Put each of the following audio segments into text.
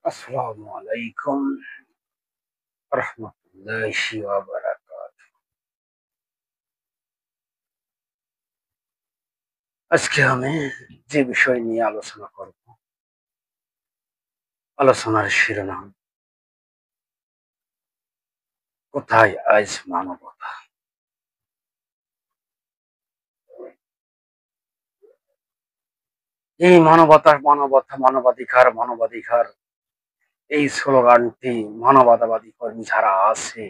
আসসালামু আলাইকুম রহমতুল্লাহি ওয়া বারাকাতুহু। আজকে আমি যে বিষয় নিয়ে আলোচনা করব, আলোচনার শিরোনাম কোথায় আজ মানবতা। এই মানবাধিকার মানবাধিকার এই স্লোগানটি মানবতাবাদী কর্মী যারা আছে,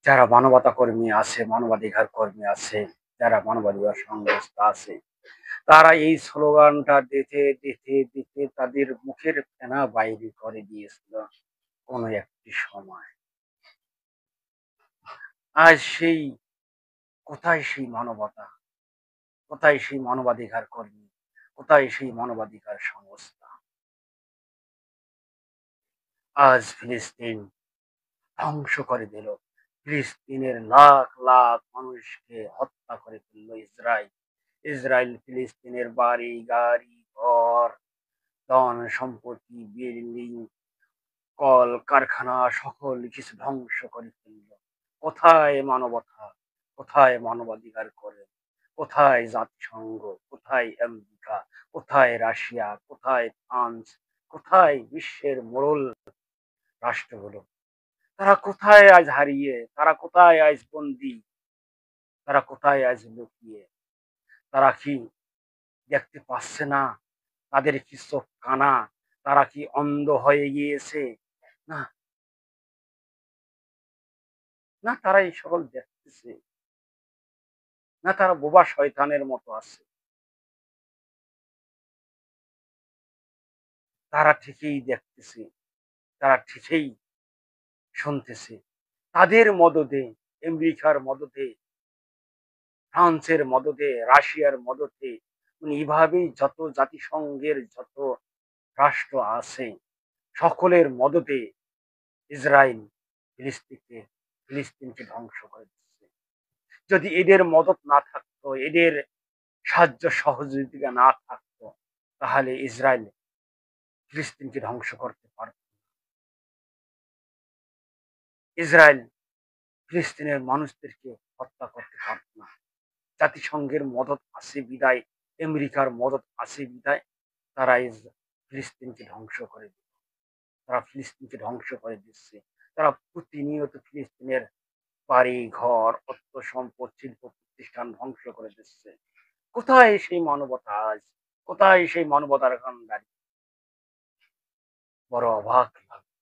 যারা মানবতা কর্মী আছে, মানবাধিকার কর্মী আছে, যারা মানবাধিকার সংস্থা আছে, তারা এই স্লোগানটা দিতে দিতে দিতে তাদের মুখের ফেনা বাইরে করে দিয়েছিল কোন একটি সময়। আজ সেই কোথায় সেই মানবতা, কোথায় সেই মানবাধিকার কর্মী, কোথায় সেই মানবাধিকার সংস্থা। আজ ফিলিস্তিন ধ্বংস করে দিল, ফিলিস্তিনের লাখ লাখ মানুষকে হত্যা করে ফেললো ইসরায়েল। ইসরায়েল ফিলিস্তিনের বাড়ি গাড়ি ঘর ধন সম্পত্তি বিল্ডিং কল কারখানা সকল কিছু ধ্বংস করে ফেললো। কোথায় মানবতা, কোথায় মানবাধিকার করে, কোথায় জাতিসংঘ, কোথায় আমেরিকা, কোথায় রাশিয়া, কোথায় ফ্রান্স, কোথায় বিশ্বের মোড়ল রাষ্ট্রগুলো, তারা কোথায় আজ হারিয়ে, তারা কোথায় আজ বন্দী, তারা কোথায় আজ লুকিয়ে। তারা কি দেখতে পাচ্ছে না? তাদের কি চোখ কানা? তারা কি অন্ধ হয়ে গিয়েছে? না, না, তারা এই সকল দেখতেছে না, তারা বোবা শয়তানের মতো আছে। তারা ঠিকই দেখতেছে, তারা ঠিকই শুনতেছে। তাদের মদদে, আমেরিকার মদদে, ফ্রান্সের মদদে, রাশিয়ার মদদে, মানে এইভাবেই যত জাতিসংঘের যত রাষ্ট্র আছে সকলের মদদে ইসরায়েল ফিলিস্তিনকে ফিলিস্তিনকে ধ্বংস করে দিচ্ছে। যদি এদের মদত না থাকতো, এদের সাহায্য সহযোগিতা না থাকতো, তাহলে ইসরায়েল ফিলিস্তিনকে ধ্বংস করতে পারত। ইসরায়েল ফিলিস্তিনের মানুষদেরকে হত্যা করতে পারত না। জাতিসংঘের মদত আছে বিদায়, আমেরিকার মদত আছে বিদায় তারা ফিলিস্তিনকে ধ্বংস করে দিল। তারা ফিলিস্তিনকে ধ্বংস করে দিচ্ছে। তারা প্রতিনিয়ত ফিলিস্তিনের বাড়ি ঘর অর্থ সম্পদ শিল্প প্রতিষ্ঠান ধ্বংস করে দিচ্ছে। কোথায় সেই মানবতা আজ? কোথায় সেই মানবতার কান্ডারি? বড় অবাক লাগে,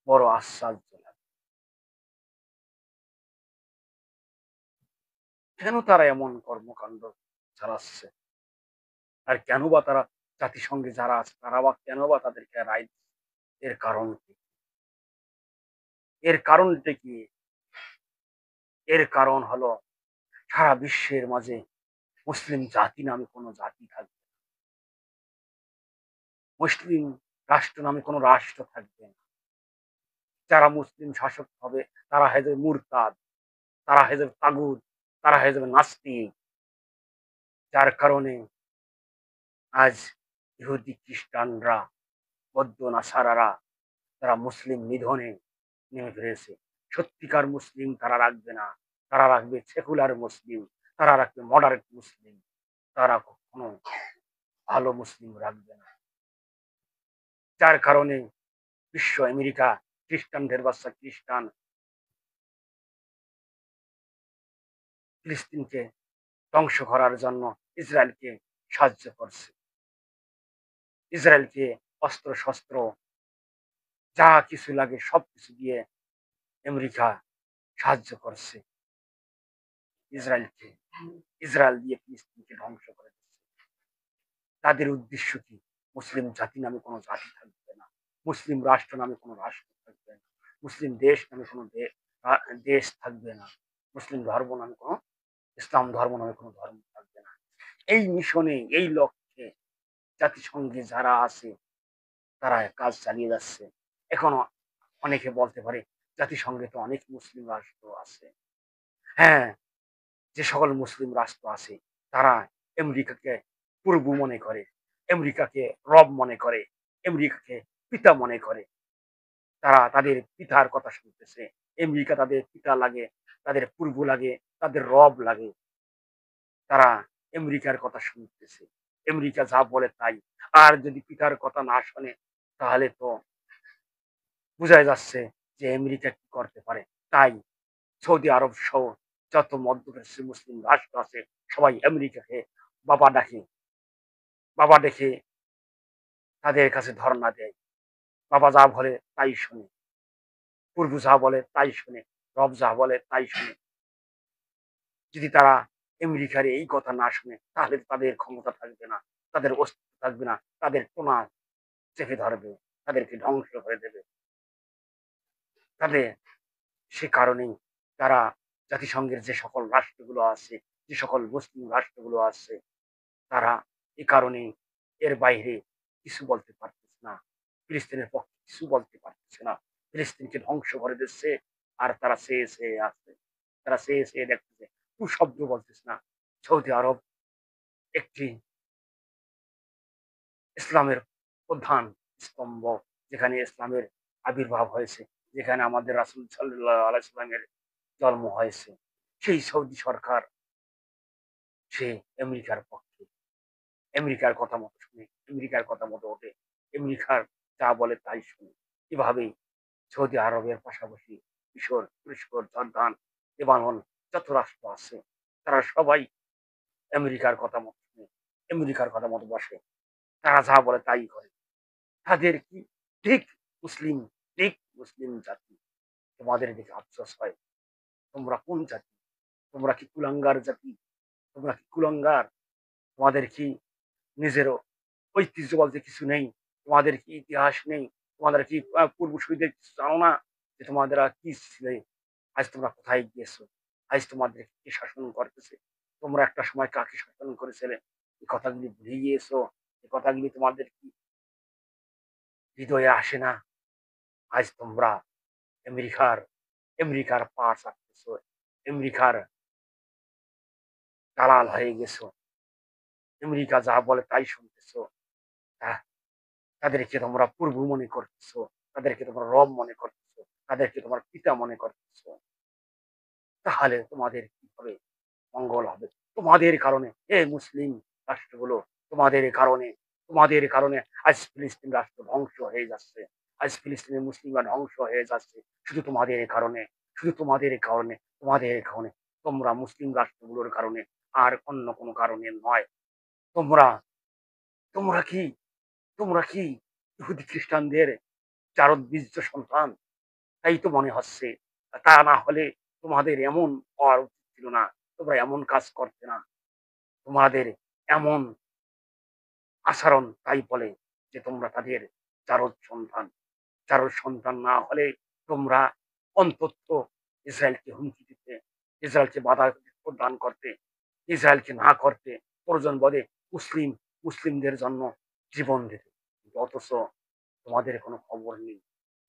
বড় আশ্চর্য লাগে। কেন তারা এমন কর্মকাণ্ড চালাচ্ছে? আর কেন বা তারা জাতিসংঘে যারা আছে তারা বা কেন বা তাদেরকে রায় দিচ্ছে? এর কারণ কি? এর কারণটা কি? এর কারণ হলো সারা বিশ্বের মাঝে মুসলিম জাতি নামে কোনো জাতি থাকবে না। মুসলিম রাষ্ট্র নামে কোনো রাষ্ট্র থাকবে না। যারা মুসলিম শাসক হবে তারা হয়ে যাবে মুরতাদ, তারা হয়ে যাবে তাগুত, তারা হয়ে যাবে নাস্তিক। যার কারণে আজ ইহুদি খ্রিস্টানরা বৌদ্ধ নাসারারা তারা মুসলিম নিধনে নেমে ফেলেছে। সত্যিকার মুসলিম তারা রাখবে না, তারা রাখবে সেকুলার মুসলিম, তারা রাখবে মডারেট মুসলিম, তারা কখনো ভালো মুসলিম রাখবে না। যার কারণে বিশ্ব আমেরিকা খ্রিস্টানদের বাচ্চা খ্রিস্টান ফিলিস্তিনকে ধ্বংস করার জন্য ইসরায়েলকে সাহায্য করছে। ইসরায়েলকে অস্ত্র শস্ত্র যা কিছু লাগে সবকিছু দিয়ে আমেরিকা সাহায্য করছে ইসরায়েলকে। ইসরায়েল দিয়ে ফিলিস্তিনকে ধ্বংস করে দিচ্ছে। তাদের উদ্দেশ্য কি? মুসলিম জাতি নামে কোনো জাতি থাকবে না, মুসলিম রাষ্ট্র নামে কোনো রাষ্ট্র থাকবে না, মুসলিম দেশ নামে কোনো দেশ থাকবে না, মুসলিম ধর্ম নামে কোনো ইসলাম ধর্ম নামে কোনো ধর্ম থাকবে না। এই মিশনে, এই লক্ষ্যে জাতিসংঘে যারা আছে তারা কাজ চালিয়ে যাচ্ছে। এখনো অনেকে বলতে পারে জাতিসংঘে তো অনেক মুসলিম রাষ্ট্র আছে। হ্যাঁ, যে সকল মুসলিম রাষ্ট্র আছে তারা আমেরিকাকে প্রভু মনে করে, আমেরিকাকে রব মনে করে, আমেরিকাকে পিতা মনে করে। তারা তাদের পিতার কথা শুনতেছে। আমেরিকা তাদের পিতা লাগে, তাদের পূর্ব লাগে, তাদের রব লাগে। তারা আমেরিকার কথা শুনতেছে। আমেরিকা যা বলে তাই। আর যদি পিতার কথা না শোনে তাহলে তো বোঝাই যাচ্ছে যে আমেরিকা কি করতে পারে। তাই সৌদি আরব সহ যত মধ্যপ্রাচ্যের মুসলিম রাষ্ট্র আছে সবাই আমেরিকাকে বাবা ডাকে। বাবা ডেকে তাদের কাছে ধর্ণা দেয়। বাবা যা বলে তাই শুনে। পূর্ব যা বলে তাই শুনে। রব যা বলে তাই শুনে। যদি তারা আমেরিকার এই কথা না শুনে তাহলে তাদের ক্ষমতা থাকবে না, তাদের অস্তিত্ব থাকবে না, তাদের টোনা চেপে ধরবে, তাদেরকে ধ্বংস করে দেবে। তাদের সে কারণেই তারা জাতিসংঘের যে সকল রাষ্ট্রগুলো আছে, যে সকল মুসলিম রাষ্ট্রগুলো আছে, তারা এ কারণে এর বাইরে কিছু বলতে পারতেছে না। ফিলিস্তিনের পক্ষে কিছু বলতে পারতেছে না। ফিলিস্তিনকে ধ্বংস করে দিচ্ছে আর তারা চেয়ে চেয়ে আছে। তারা চেয়ে চেয়ে দেখতেছে, টু শব্দ বলতেছে না। সৌদি আরব একটি ইসলামের প্রধান স্তম্ভ, যেখানে ইসলামের আবির্ভাব হয়েছে, যেখানে আমাদের রাসূল সাল্লাল্লাহু আলাইহি সাল্লামের জন্ম হয়েছে। সেই সৌদি সরকার সে আমেরিকার পক্ষে। আমেরিকার কথা মতো শুনে, আমেরিকার কথা মতো ওঠে, আমেরিকার যা বলে তাই শুনে। এভাবেই সৌদি আরবের পাশাপাশি মিশর, তুরস্ক, জর্দান, লেবানন যত রাষ্ট্র আছে তারা সবাই আমেরিকার কথা মতো শুনে, আমেরিকার কথা মতো বসে। তারা যা বলে তাই করে। তাদের কি ঠিক মুসলিম, ঠিক মুসলিম জাতি। তোমাদের দেখে আফসোস হয়। তোমরা কোন জাতি? তোমরা কি কুলাঙ্গার জাতি? তোমরা কি কুলাঙ্গার? তোমাদের কি নিজেরও ঐতিহ্য বলতে কিছু নেই? তোমাদের কি ইতিহাস নেই? তোমাদের কি পূর্বসূরীদের কিছু জানো না? যে তোমাদেরা কি ছিলে? আজ তোমরা কোথায় গিয়েছো? আজ তোমাদের কে শাসন করতেছে? তোমরা একটা সময় কাকে শাসন করেছিলে? এই কথাগুলি ভুলে গিয়েছো? এই কথাগুলি তোমাদের কি হৃদয়ে আসে না? আজ তোমরা আমেরিকার আমেরিকার পা চাটতেছো, আমেরিকার দালাল হয়ে গেছো, আমেরিকা যা বলে তাই শুনতেছো। আহ, তাদেরকে তোমরা পূর্ব মনে করতেছো, তাদেরকে তোমরা রব মনে করতেছো, তাদেরকে তোমার পিতা মনে করতেছো। তাহলে তোমাদের কি হবে? মঙ্গল হবে। তোমাদের কারণে এই মুসলিম রাষ্ট্রগুলো, তোমাদের কারণে, তোমাদের কারণে আজ ফিলিস্তিন রাষ্ট্র ধ্বংস হয়ে যাচ্ছে। আজ ফিলিস্তিনের মুসলিমরা ধ্বংস হয়ে যাচ্ছে শুধু তোমাদের কারণে, শুধু তোমাদের কারণে, তোমাদের কারণে। তোমরা মুসলিম রাষ্ট্রগুলোর কারণে, আর অন্য কোনো কারণে নয়। তোমরা তোমরা কি তোমরা কি ইহুদি খ্রিস্টানদের জারদবীর্য সন্তান? তাই তো মনে হচ্ছে। তা না হলে তোমাদের এমন হওয়ার উচিত ছিল না। তোমরা এমন কাজ করতে না। তোমাদের এমন আচরণ তাই বলে যে তোমরা তাদের জারজ সন্তান। জারজ সন্তান না হলে তোমরা অন্তত ইসরায়েলকে হুমকি দিতে, ইসরায়েলকে বাধা প্রদান করতে, ইসরায়েলকে না করতে, প্রয়োজন বোধে মুসলিমদের জন্য জীবন দিতে। কিন্তু অথচ তোমাদের কোনো খবর নেই।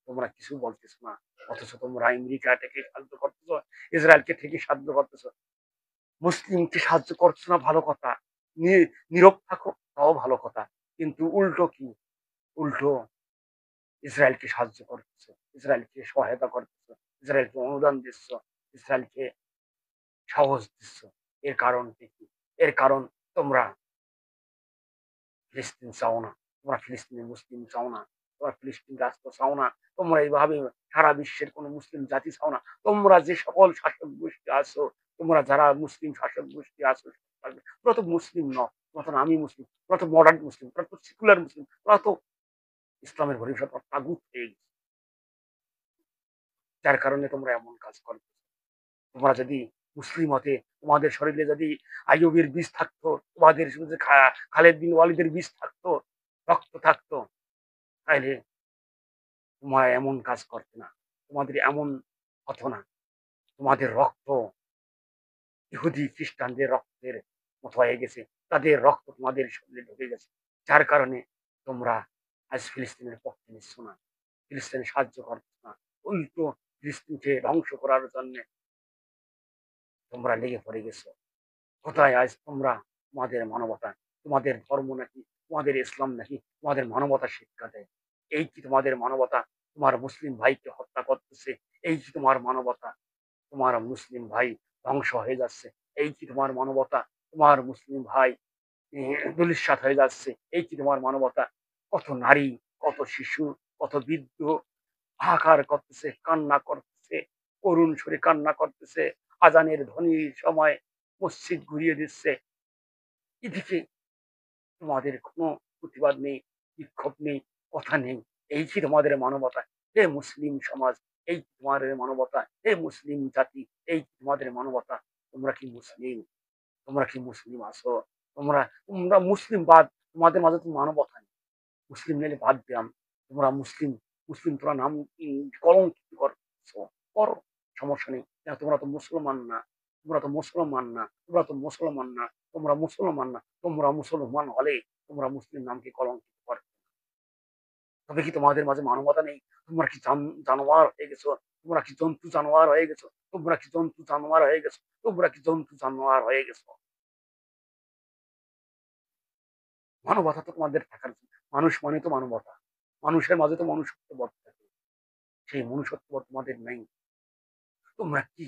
তোমরা কিছু বলতেছো না। অথচ তোমরা আমেরিকা থেকে সাহায্য করতেছো, ইসরায়েলকে থেকে সাহায্য করতেছো। মুসলিমকে সাহায্য করছো না ভালো কথা। নীরব থাকো তাও ভালো কথা। কিন্তু উল্টো কি? উল্টো ইসরায়েলকে সাহায্য করতেছো, ইসরায়েলকে সহায়তা করতেছো, ইসরায়েলকে অনুদান দিচ্ছ, ইসরায়েলকে সাহস দিচ্ছ। এর কারণটা কি? এর কারণ তোমরা ফিলিস্তিন চাও না। তোমরা ফিলিস্তিনের মুসলিম চাও না। তোমরা ফিলিস্তিন রাষ্ট্র চাও না। তোমরা এইভাবে সারা বিশ্বের কোন মুসলিম জাতি চাও না। তোমরা যে সকল শাসক গোষ্ঠী আছো, তোমরা যারা মুসলিম শাসক গোষ্ঠী আছো, তোমরা তো মুসলিম নও। তোমরা তো নামই মুসলিম। তোমরা তো মডার্ন মুসলিম। তোমরা তো সেকুলার মুসলিম। তোমরা তো ইসলামের ভবিষ্যৎ তাগুত হয়ে গেছে। যার কারণে তোমরা এমন কাজ করো। তোমরা যদি মুসলিম হতে, তোমাদের শরীরে যদি আইয়ুবের বীজ থাকতো, তোমাদের যদি খালেদ বিন ওয়ালিদের বীজ থাকতো, রক্ত থাকতো, তাইলে তোমরা এমন কাজ করতে না। তোমাদের এমন হতো না। তোমাদের রক্ত ইহুদি খ্রিস্টানদের রক্তের মতো হয়ে গেছে। তাদের রক্ত তোমাদের শরীরে ঢুকে গেছে। যার কারণে তোমরা আজ ফিলিস্তিনের পক্ষে নিচ্ছ না। ফিলিস্তিনের সাহায্য করছো না। উল্টো ফিলিস্তিনকে ধ্বংস করার জন্য তোমরা লেগে পড়ে গেছো। কোথায় আজ তোমরা তোমাদের মানবতা, তোমাদের ধর্ম নাকি, তোমাদের ইসলাম নাকি তোমাদের মানবতা শিক্ষা দেয়? এই কি তোমাদের মানবতা? তোমার মুসলিম ভাইকে হত্যা করতেছে, এই কি তোমার মানবতা? তোমার মুসলিম ভাই ধ্বংস হয়ে যাচ্ছে, এই কি তোমার মানবতা? তোমার মুসলিম ভাই ধূলিসাৎ হয়ে যাচ্ছে, এই কি তোমার মানবতা? কত নারী, কত শিশু, কত বৃদ্ধ হাহাকার করতেছে, কান্না করতেছে, করুণ সুরে কান্না করতেছে, আজানের ধ্বনির সময় মসজিদ ঘুরিয়ে দিচ্ছে। এদিকে তোমাদের কোনো প্রতিবাদ নেই, বিক্ষোভ নেই, কথা নেই। এই কি তোমাদের মানবতা? হে মুসলিম সমাজ, এই কি তোমাদের মানবতা? হে মুসলিম জাতি, এই কি তোমাদের মানবতা? তোমরা কি মুসলিম? তোমরা কি মুসলিম আছো? তোমরা তোমরা মুসলিম বাদ, তোমাদের মাঝে তো মানবতা নেই। মুসলিম নাইলে বাদ দিলাম। তোমরা মুসলিম, মুসলিম তোমরা নাম কলঙ্কিত করছো, করো, সমস্যা নেই। তোমরা তো মুসলমান না, তোমরা তো মুসলমান না, তোমরা তো মুসলমান না, তোমরা মুসলমান না, তোমরা মুসলমান হলে তোমরা মুসলিম নামকে কলঙ্কিত করো। তবে কি তোমাদের মাঝে মানবতা নেই? তোমরা কি জানোয়ার হয়ে গেছো? তোমরা কি জন্তু জানোয়ার হয়ে গেছো? তোমরা কি জন্তু জানোয়ার হয়ে গেছো? তোমরা কি জন্তু জানোয়ার হয়ে গেছো? মানবতা তো তোমাদের থাকার কথা। মানুষ মানে তো মানবতা। মানুষের মাঝে তো মনুষ্যত্ববোধ থাকে। সেই মনুষ্যত্ববোধ তোমাদের নেই। তোমরা কি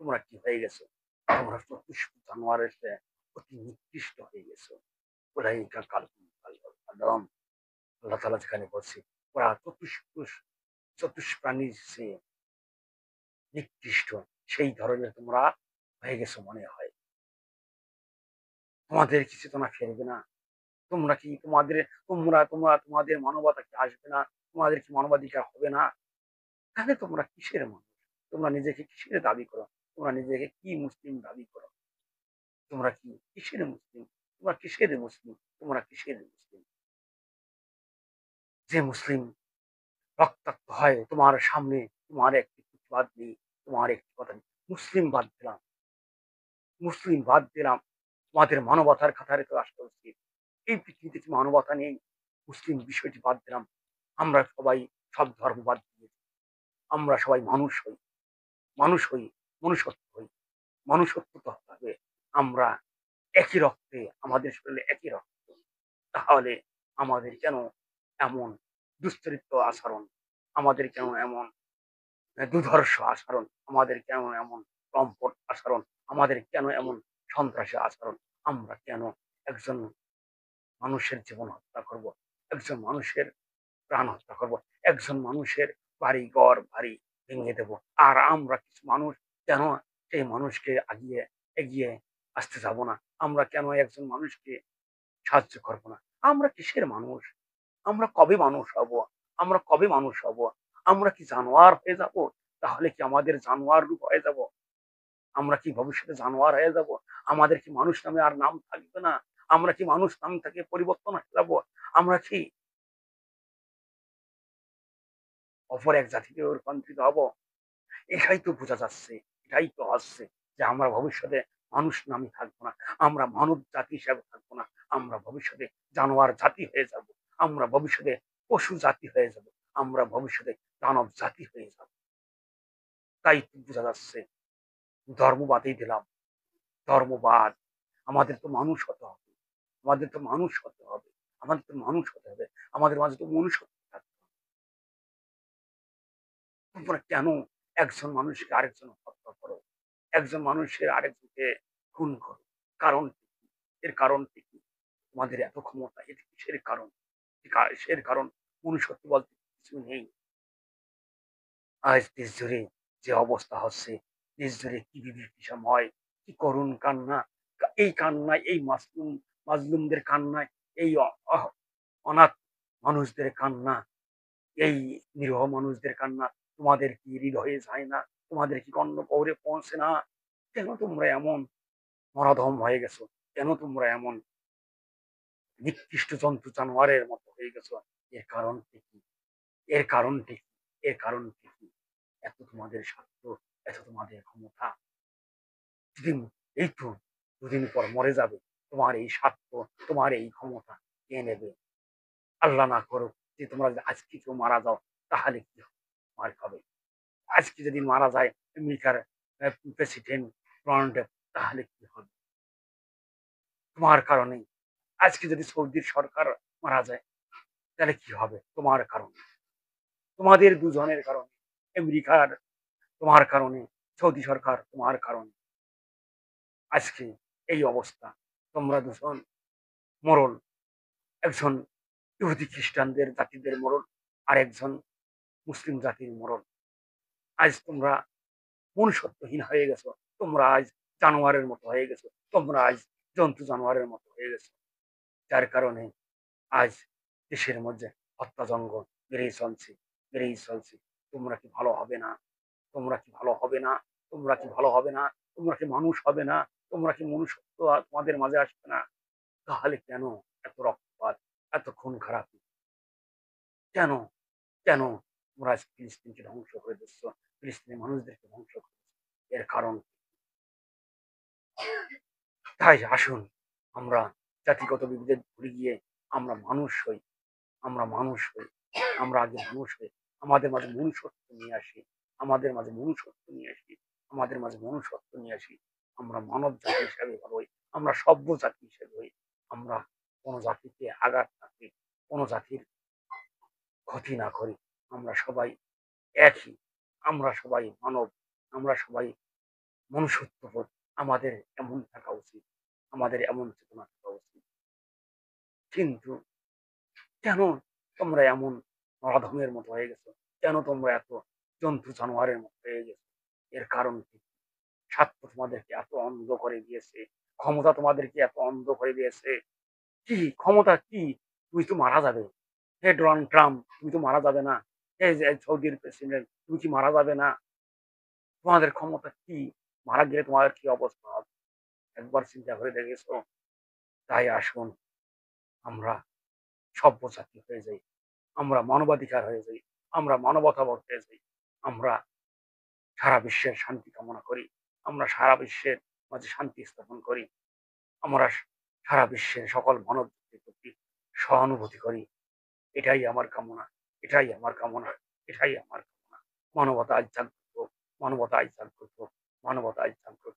তোমরা কি হয়ে গেছো? তোমরা চতুষ্প জানোয়ারের চেয়ে অতি নিকৃষ্ট হয়ে গেছো। উলাইকা আদম। আল্লাহ তাআলা যেখানে বলছে ওরা চতুষ্প্রাণীর চেয়ে নিকৃষ্ট, সেই ধরনের তোমরা হয়ে গেছো মনে হয়। তোমাদের কিছু তো না ফেলবে না। তোমরা কি তোমাদের তোমাদের মানবতা কি আসবে না? তোমাদের কি মানবাধিকার হবে না? তাহলে তোমরা কিসের মানুষ? তোমরা নিজেকে কিসের দাবি করো? তোমরা নিজেকে কি মুসলিম দাবি করো? তোমরা কি কিসের মুসলিম? তোমরা কিসের মুসলিম? তোমরা কিসের মুসলিম? যে মুসলিম রক্তাক্ত হয় তোমার সামনে, তোমার একটি প্রতিবাদ নেই, তোমার একটি কথা নেই। মুসলিম বাদ দিলাম, মুসলিম বাদ দিলাম। তোমাদের মানবতার খাতারে তো আসতে উচিত। এই পৃথিবীতে কি মানবতা নেই? মুসলিম বিষয়টি বাদ দিলাম। আমরা সবাই সব ধর্ম বাদ দিয়ে আমরা সবাই মানুষ হই, মানুষ হই, মনুষ্যত্ব হই। মনুষ্যত্ব তো হবে। আমরা একই রক্তে, আমাদের শরীরে একই রক্ত। তাহলে আমাদের কেন এমন দুশ্চরিত্র আচরণ? আমাদের কেন এমন দুর্ধর্ষ আচরণ? আমাদের কেন এমন লম্পট আচরণ? আমাদের কেন এমন সন্ত্রাসী আচরণ? আমরা কেন একজন মানুষের জীবন হত্যা করব? একজন মানুষের প্রাণ হত্যা করব? একজন মানুষের বাড়ি-ঘর বাড়ি ভেঙে দেব। আর আমরা কিছু মানুষ কেন সেই মানুষকে এগিয়ে আসতে যাব না? আমরা কেন একজন মানুষকে সাহায্য করব না? আমরা কিসের মানুষ? আমরা কবে মানুষ হব? আমরা কবে মানুষ হব? আমরা কি জানোয়ার হয়ে যাব? তাহলে কি আমাদের জানোয়ার রূপ হয়ে যাব? আমরা কি ভবিষ্যতে জানোয়ার হয়ে যাব? আমাদের কি মানুষ নামে আর নাম থাকবে না? আমরা কি মানুষ নাম থেকে পরিবর্তন হয়ে যাব? আমরা কি অপর এক জাতিতে রূপান্তরিত হব? এটাই তো বোঝা যাচ্ছে, এটাই তো আসছে যে আমরা ভবিষ্যতে মানুষ নামে থাকবো না। আমরা মানব জাতি হিসাবে থাকবো না। আমরা ভবিষ্যতে জানোয়ার জাতি হয়ে যাব। আমরা ভবিষ্যতে পশু জাতি হয়ে যাব। আমরা ভবিষ্যতে দানব জাতি হয়ে যাব। তাই তো বোঝা যাচ্ছে। ধর্মবাদই দিলাম। ধর্মবাদ। আমাদের তো মানুষ হতে হবে। আমাদের তো মানুষ হতে হবে। আমাদের তো মানুষ হতে হবে। আমাদের মাঝে তো মনুষ্যত্ব থাকতে হবে। তোমরা কেন একজন মানুষকে আরেকজন হত্যা করো? একজন মানুষের আরেকজনকে খুন করো? কারণটা কি? এর কারণটা কি? তোমাদের এত ক্ষমতা, এর কিসের কারণ? কিসের কারণ? মনুষ্যত্ব বলতে কিছু নেই। আজ দেশ জুড়ে যে অবস্থা হচ্ছে, দেশ জুড়ে কি বিভীষিকাময়, কি করুণ কান্না। এই কান্নায়, এই মাজলুমদের কান্নায়, এই অনাথ মানুষদের কান্না, এই নিরীহ মানুষদের কান্না তোমাদের কি হৃদয়ে যায় না? তোমাদের কি কর্ণগহ্বরে পৌঁছে না? কেন তোমরা এমন নরাধম হয়ে গেছো? কেন তোমরা এমন নিকৃষ্ট জন্তু জানোয়ারের মতো হয়ে গেছো? এর কারণটি কি? এর কারণটি কি? এর কারণটি কি? এত তোমাদের স্বার্থ, এত তোমাদের ক্ষমতা। যেদিন এই তো দুদিন পর মরে যাবে, তোমার এই স্বার্থ, তোমার এই ক্ষমতা কে নেবে? আল্লাহ না করুক যে তোমরা যদি আজকে কেউ মারা যাও, তাহলে কি তোমার হবে? আজকে যদি মারা যায় আমেরিকার প্রেসিডেন্ট ডোনাল্ড ট্রাম্প, তাহলে কি হবে? তোমার কারণে। আজকে যদি সৌদির সরকার মারা যায়, তাহলে কি হবে? তোমার কারণে, তোমাদের দুজনের কারণে, আমেরিকার তোমার কারণে, সৌদি সরকার তোমার কারণে আজকে এই অবস্থা। তোমরা দুজন মরল, একজন ইহুদি খ্রিস্টানদের জাতিদের মরল, আর একজন মুসলিম জাতির মরল। আজ তোমরা মনুষ্যত্বহীন হয়ে গেছো, তোমরা আজ জানোয়ারের মতো হয়ে গেছো, তোমরা আজ জন্তু জানোয়ারের মতো হয়ে গেছো। যার কারণে আজ দেশের মধ্যে হত্যাযজ্ঞ বেড়েই চলছে, বেড়েই চলছে। তোমরা কি ভালো হবে না? তোমরা কি ভালো হবে না? তোমরা কি ভালো হবে না? তোমরা কি মানুষ হবে না? তোমরা কি মনুষ্যত্ব তোমাদের মাঝে আসবে না? তাহলে কেন এত রক্তপাত, এত খুন খারাপি? কেন? কেন তোমরা আজ ফিলিস্তিনকে ধ্বংস করে দিচ্ছ? ফিলিস্তিনের মানুষদেরকে ধ্বংস করে দিচ্ছ। এর কারণ তাই আসুন আমরা জাতিগত বিভেদ ভুলে গিয়ে আমরা মানুষ হই, আমরা মানুষ হই, আমরা আগে মানুষ হই, আমাদের মাঝে মনুষ্যত্ব নিয়ে আসি, আমাদের মাঝে মনুষ্যত্ব নিয়ে আসি, আমাদের মাঝে মনুষ্যত্ব নিয়ে আসি। আমরা মানব জাতি হিসাবে হই, আমরা সভ্য জাতি হিসেবে হই। আমরা কোনো জাতিকে আঘাত না করি, কোনো জাতির ক্ষতি না করি। আমরা সবাই একই, আমরা সবাই মানব, আমরা সবাই মনুষ্যত্ববোধ। আমাদের এমন থাকা উচিত, আমাদের এমন চেতনা থাকা উচিত। কিন্তু কেন তোমরা এমন নরাধমের মতো হয়ে গেছো? কেন তোমরা এত জন্তু জানোয়ারের মতো হয়ে গেছো? এর কারণ কি? স্বার্থ তোমাদেরকে এত অন্ধ করে দিয়েছে, ক্ষমতা তোমাদেরকে এত অন্ধ করে দিয়েছে। কি ক্ষমতা কি? তুমি তো মারা যাবে। হে ডোনাল্ড ট্রাম্প, তুমি তো মারা যাবে না? এই যে সৌদির প্রেসিডেন্ট, তুমি কি মারা যাবে না? তোমাদের ক্ষমতা কি? মারা গেলে তোমাদের কি অবস্থা হবে? একবার চিন্তা করে দেখেছো? তাই আসুন আমরা সভ্য জাতি হয়ে যাই, আমরা মানবাধিকার হয়ে যাই, আমরা মানবতাবোধ হয়ে যাই, আমরা সারা বিশ্বের শান্তি কামনা করি, আমরা সারা বিশ্বের মাঝে শান্তি স্থাপন করি, আমরা সারা বিশ্বের সকল মানব জাতির প্রতি সহানুভূতি করি। এটাই আমার কামনা, এটাই আমার কামনা, এটাই আমার কামনা। মানবতা আজ জাগ্রত হোক, মানবতা আজ জাগ্রত হোক, মানবতা আজ জাগ্রত হোক,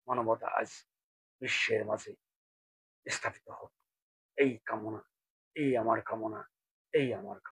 মানবতা আজ বিশ্বের মাঝে স্থাপিত হোক। এই কামনা, এই আমার কামনা, এই আমার